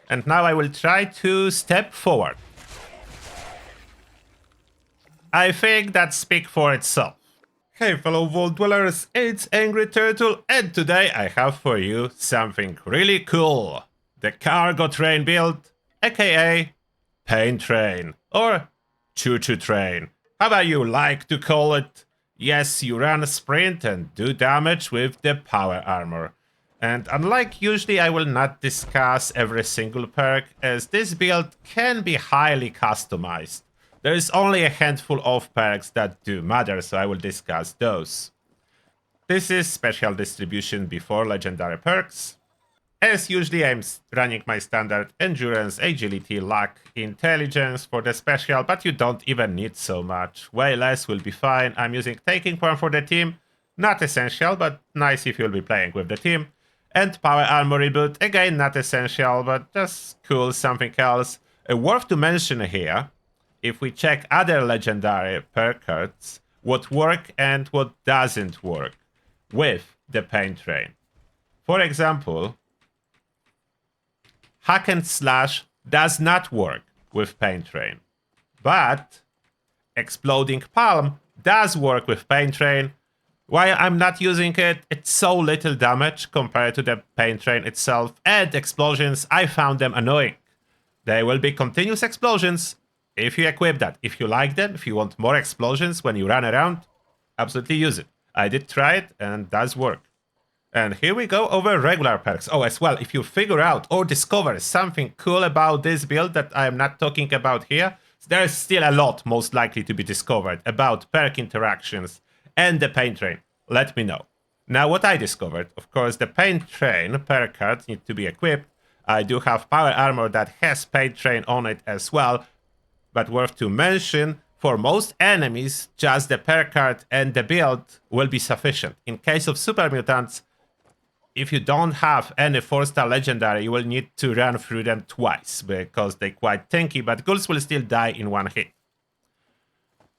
And now I will try to step forward. I think that speaks for itself. Hey fellow Vault Dwellers, it's Angry Turtle, and today I have for you something really cool. The Cargo Train build, aka Pain Train, or Choo Choo Train, however you like to call it. Yes, you run a sprint and do damage with the power armor. And unlike usually, I will not discuss every single perk, as this build can be highly customized. There is only a handful of perks that do matter, so I will discuss those. This is special distribution before legendary perks. As usually, I'm running my standard endurance, agility, luck, intelligence for the special, but you don't even need so much. Way less will be fine. I'm using taking point for the team. Not essential, but nice if you'll be playing with the team. And power armor reboot, again not essential, but just cool, something else. Worth to mention here, if we check other legendary perk cards, what work and what doesn't work with the Pain Train. For example, Hack and Slash does not work with Pain Train, but Exploding Palm does work with Pain Train. While I'm not using it, it's so little damage compared to the Pain Train itself, and explosions, I found them annoying. They will be continuous explosions if you equip that. If you like them, if you want more explosions when you run around, absolutely use it. I did try it, and it does work. And here we go over regular perks. Oh, as well, if you figure out or discover something cool about this build that I am not talking about here, there is still a lot most likely to be discovered about perk interactions and the Pain Train. Let me know. Now what I discovered, of course, the Pain Train perk card need to be equipped. I do have power armor that has Pain Train on it as well, but worth to mention, for most enemies, just the perk card and the build will be sufficient. In case of super mutants, if you don't have any 4-star legendary, you will need to run through them twice, because they're quite tanky, but ghouls will still die in one hit.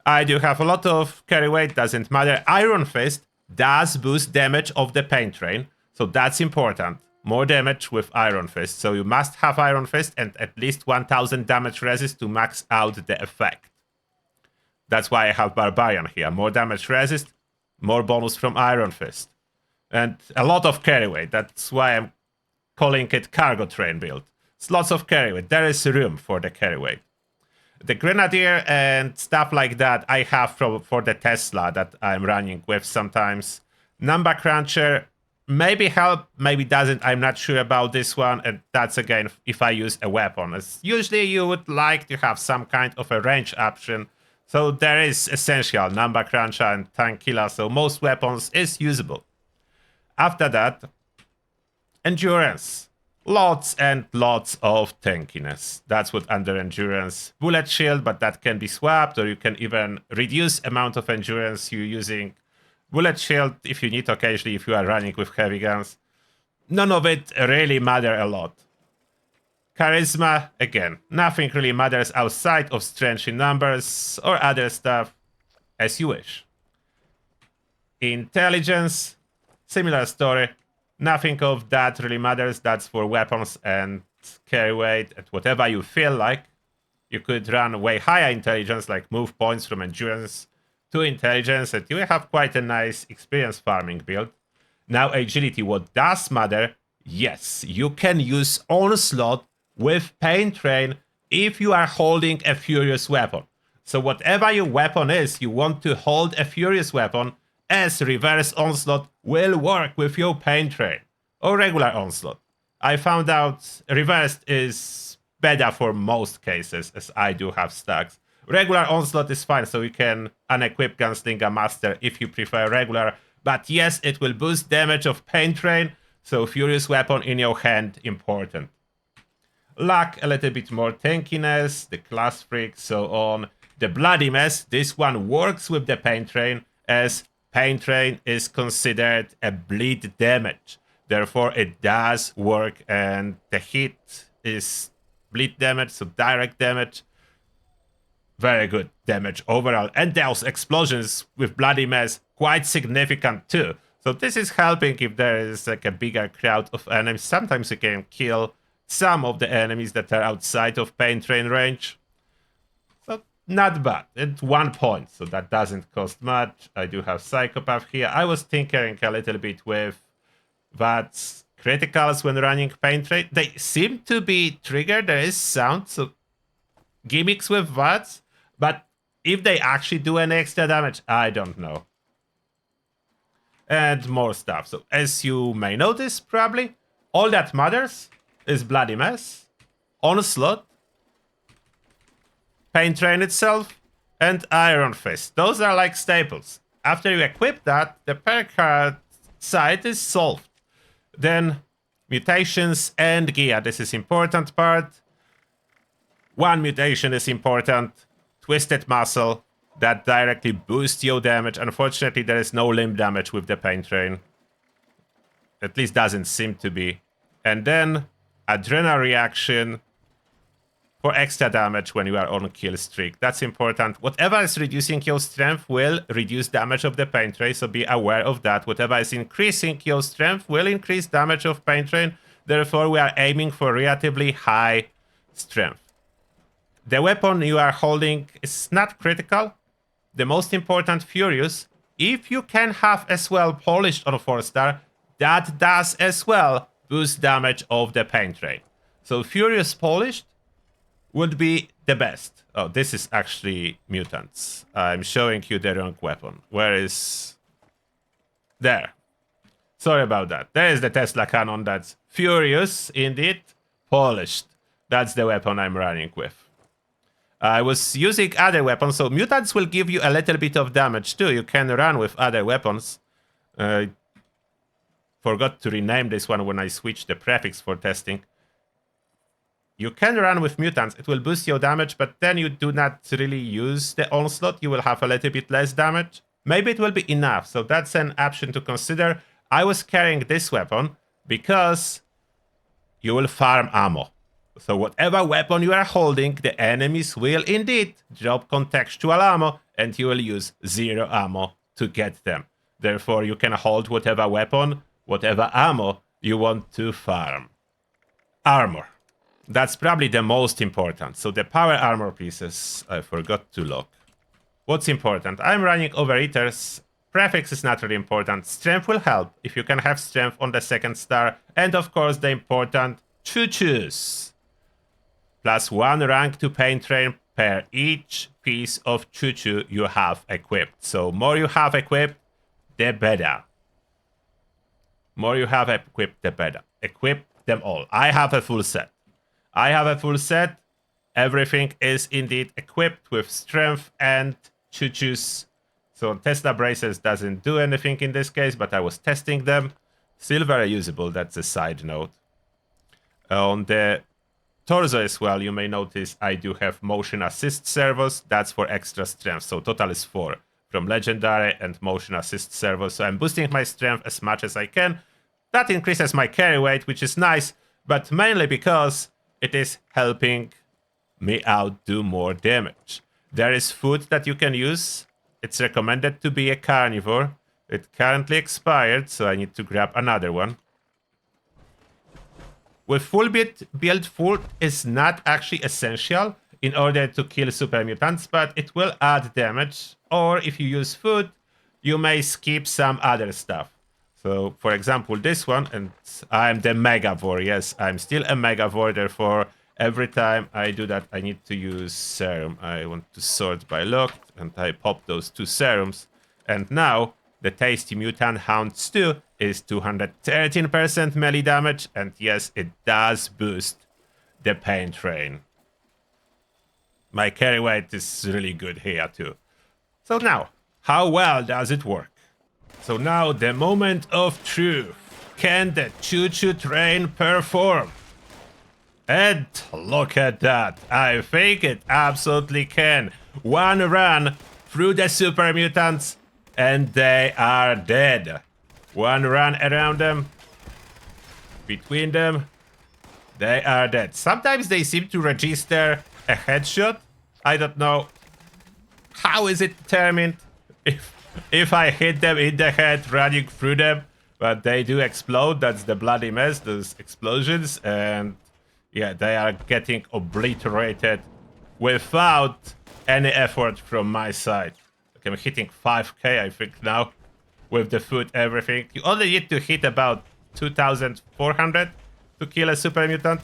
I do have a lot of carry weight, doesn't matter. Iron Fist does boost damage of the Pain Train, so that's important. More damage with Iron Fist, so you must have Iron Fist and at least 1000 damage resist to max out the effect. That's why I have Barbarian here. More damage resist, more bonus from Iron Fist. And a lot of carry weight, that's why I'm calling it Cargo Train build. It's lots of carry weight, there is room for the carry weight. The Grenadier and stuff like that I have for the Tesla that I'm running with sometimes. Number Cruncher maybe help, maybe doesn't, I'm not sure about this one, and that's again if I use a weapon. As usually you would like to have some kind of a range option, so there is essential Number Cruncher and Tank Killer, so most weapons is usable. After that, Endurance. Lots and lots of tankiness. That's what under endurance. Bullet shield, but that can be swapped, or you can even reduce amount of endurance you're using. Bullet shield if you need occasionally if you are running with heavy guns. None of it really matter a lot. Charisma, again, nothing really matters outside of strength in numbers or other stuff, as you wish. Intelligence, similar story. Nothing of that really matters. That's for weapons and carry weight and whatever you feel like. You could run way higher intelligence, like move points from endurance to intelligence, and you will have quite a nice experience farming build. Now agility, what does matter? Yes, you can use Onslaught with Pain Train if you are holding a Furious weapon. So whatever your weapon is, you want to hold a Furious weapon, as Reverse Onslaught will work with your Pain Train, or regular Onslaught. I found out Reversed is better for most cases, as I do have stacks. Regular Onslaught is fine, so you can unequip Gunslinger Master if you prefer regular, but yes, it will boost damage of Pain Train, so Furious weapon in your hand, important. Luck, a little bit more tankiness, the Class Freak, so on. The Bloody Mess, this one works with the Pain Train, as Pain Train is considered a bleed damage. Therefore, it does work, and the hit is bleed damage, so direct damage. Very good damage overall. And those explosions with Bloody Mess, quite significant too. So this is helping if there is like a bigger crowd of enemies. Sometimes you can kill some of the enemies that are outside of pain train range. So not bad. At 1 point, so that doesn't cost much. I do have Psychopath here. I was tinkering a little bit with VATS criticals when running pain train. They seem to be triggered. There is sound, so gimmicks with VATS, but if they actually do any extra damage, I don't know. And more stuff. So as you may notice, probably, all that matters is Bloody Mess, Onslaught, Pain Train itself, and Iron Fist. Those are like staples. After you equip that, the perk card side is solved. Then Mutations and Gear. This is important part. One mutation is important. Twisted Muscle. That directly boosts your damage. Unfortunately, there is no limb damage with the Pain Train. At least doesn't seem to be. And then Adrenal Reaction for extra damage when you are on a kill streak. That's important. Whatever is reducing your strength will reduce damage of the Pain Train, so be aware of that. Whatever is increasing your strength will increase damage of Pain Train. Therefore, we are aiming for relatively high strength. The weapon you are holding is not critical. The most important, Furious. If you can have as well Polished on a 4-star, that does as well boost damage of the Pain Train. So Furious Polished would be the best. Oh, this is actually mutants. I'm showing you the wrong weapon. Where is... There. Sorry about that. There is the Tesla cannon that's Furious, indeed. Polished. That's the weapon I'm running with. I was using other weapons, so mutants will give you a little bit of damage too. You can run with other weapons. Forgot to rename this one when I switched the prefix for testing. You can run with mutants. It will boost your damage, but then you do not really use the Onslaught. You will have a little bit less damage. Maybe it will be enough, so that's an option to consider. I was carrying this weapon because you will farm ammo. So whatever weapon you are holding, the enemies will indeed drop contextual ammo, and you will use 0 ammo to get them. Therefore, you can hold whatever weapon, whatever ammo you want to farm. Armor. That's probably the most important. So the power armor pieces, I forgot to lock. What's important? I'm running Overeaters. Prefix is not really important. Strength will help if you can have strength on the 2nd star. And of course the important Choo Choos. +1 rank to Pain Train per each piece of Choo Choo you have equipped. So more you have equipped, the better. More you have equipped, the better. Equip them all. I have a full set. Everything is indeed equipped with strength and Choo Choos. So Tesla Braces doesn't do anything in this case, but I was testing them. Still very usable, that's a side note. On the torso as well, you may notice I do have motion assist servos. That's for extra strength, so total is 4 from legendary and motion assist servos. So I'm boosting my strength as much as I can. That increases my carry weight, which is nice, but mainly because it is helping me out do more damage. There is food that you can use. It's recommended to be a carnivore. It currently expired, so I need to grab another one. With full build food is not actually essential in order to kill super mutants, but it will add damage. Or if you use food, you may skip some other stuff. So, for example, this one, and I'm the Megavore. Yes, I'm still a Megavore, therefore every time I do that, I need to use serum. I want to sort by locked, and I pop those 2 serums. And now, the Tasty Mutant Hound Stew is 213% melee damage, and yes, it does boost the Pain Train. My carry weight is really good here too. So now, how well does it work? So now, the moment of truth. Can the Choo Choo train perform? And look at that. I think it absolutely can. One run through the super mutants, and they are dead. One run around them, between them, they are dead. Sometimes they seem to register a headshot. I don't know how is it determined if I hit them in the head running through them, but they do explode. That's the bloody mess, those explosions. And Yeah, they are getting obliterated without any effort from my side. Okay, I'm hitting 5k, I think, now. With the food, everything. You only need to hit about 2,400 to kill a super mutant.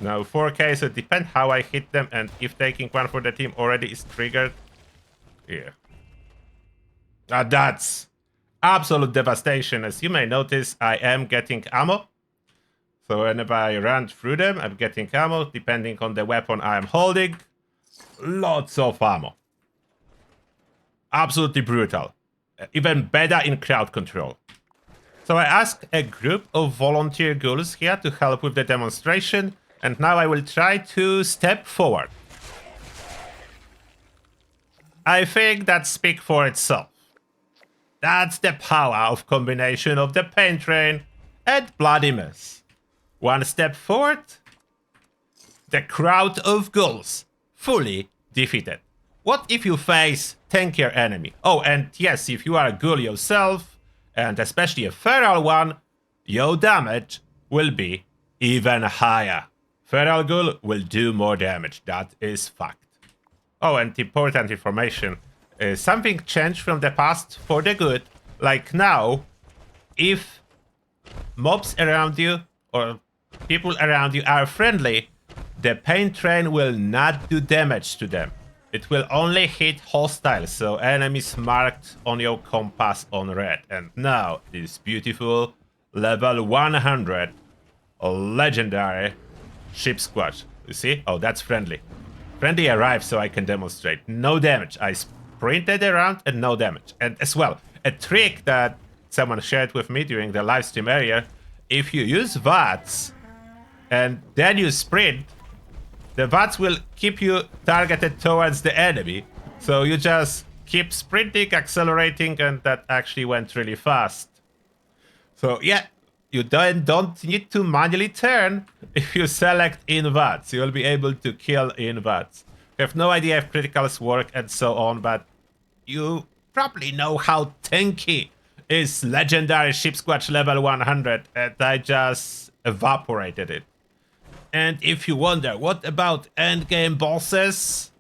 Now 4k, so it depends how I hit them and if taking one for the team already is triggered. Yeah. That's absolute devastation. As you may notice, I am getting ammo. So whenever I run through them, I'm getting ammo, depending on the weapon I'm holding. Lots of ammo. Absolutely brutal. Even better in crowd control. So I asked a group of volunteer ghouls here to help with the demonstration, and now I will try to step forward. I think that speaks for itself. That's the power of combination of the Pain Train and Bloody Mess. One step forward, the crowd of ghouls fully defeated. What if you face tankier enemy? Oh, and yes, if you are a ghoul yourself, and especially a feral one, your damage will be even higher. Feral ghoul will do more damage, that is fact. Oh, and important information. Something changed from the past for the good. Like now, if mobs around you or people around you are friendly, the Pain Train will not do damage to them. It will only hit hostiles, so enemies marked on your compass on red. And now, this beautiful level 100 legendary ship squad. You see? Oh, that's friendly. Friendly arrived so I can demonstrate. No damage. I sprinted around and no damage. And as well, a trick that someone shared with me during the live stream earlier, if you use VATS and then you sprint, the VATS will keep you targeted towards the enemy. So you just keep sprinting, accelerating, and that actually went really fast. So yeah, you don't need to manually turn if you select in VATS. You'll be able to kill in VATS. You have no idea if criticals work and so on, but you probably know how tanky is legendary ship squatch level 100, and I just evaporated it. And if you wonder, what about endgame bosses?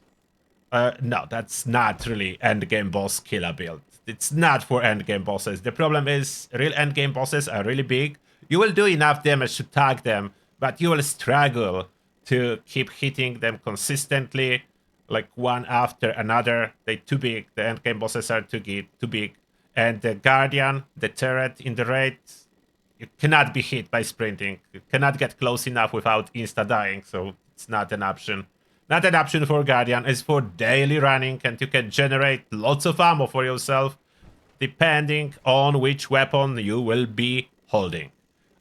No, that's not really endgame boss killer build. It's not for endgame bosses. The problem is real endgame bosses are really big. You will do enough damage to tag them, but you will struggle to keep hitting them consistently, like one after another. They're too big. The endgame bosses are too big. And the Guardian, the turret in the raid, you cannot be hit by sprinting. You cannot get close enough without insta-dying, so it's not an option. Not an option for Guardian. It's for daily running, and you can generate lots of ammo for yourself, depending on which weapon you will be holding.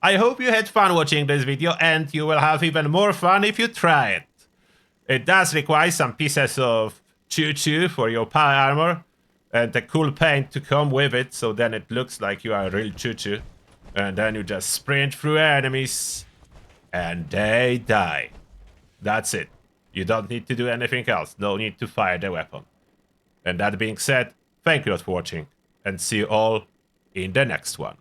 I hope you had fun watching this video, and you will have even more fun if you try it. It does require some pieces of Choo Choo for your power armor, and a cool paint to come with it, so then it looks like you are a real Choo Choo. And then you just sprint through enemies, and they die. That's it. You don't need to do anything else. No need to fire the weapon. And that being said, thank you all for watching, and see you all in the next one.